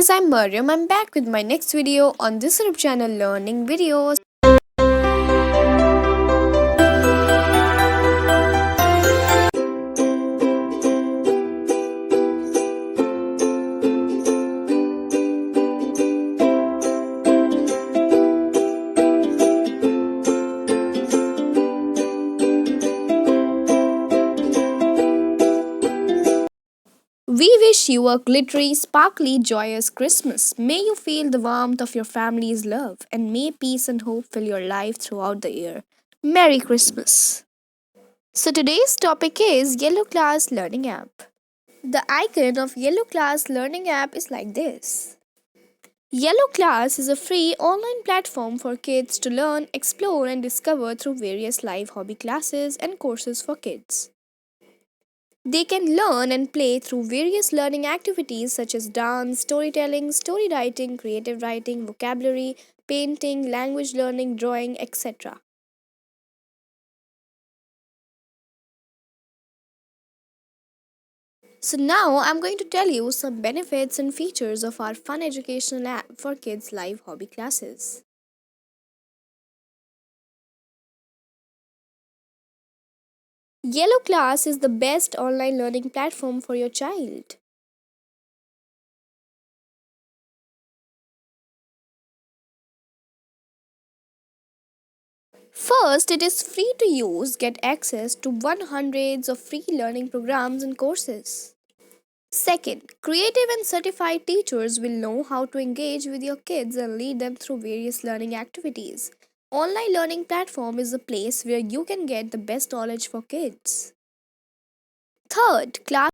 guys, I'm Mariam. I'm back with my next video on this YouTube channel learning videos. We wish you a glittery, sparkly, joyous Christmas. May you feel the warmth of your family's love and may peace and hope fill your life throughout the year. Merry Christmas. So today's topic is Yellow Class Learning App. The icon of Yellow Class Learning App is like this. Yellow Class is a free online platform for kids to learn, explore, and discover through various live hobby classes and courses for kids. They can learn and play through various learning activities such as dance, storytelling, story writing, creative writing, vocabulary, painting, language learning, drawing, etc. So, now I'm going to tell you some benefits and features of our fun educational app for kids' live hobby classes. Yellow Class is the best online learning platform for your child. First, it is free to use, get access to 100s of free learning programs and courses. Second, creative and certified teachers will know how to engage with your kids and lead them through various learning activities. Online learning platform is a place where you can get the best knowledge for kids. Third, class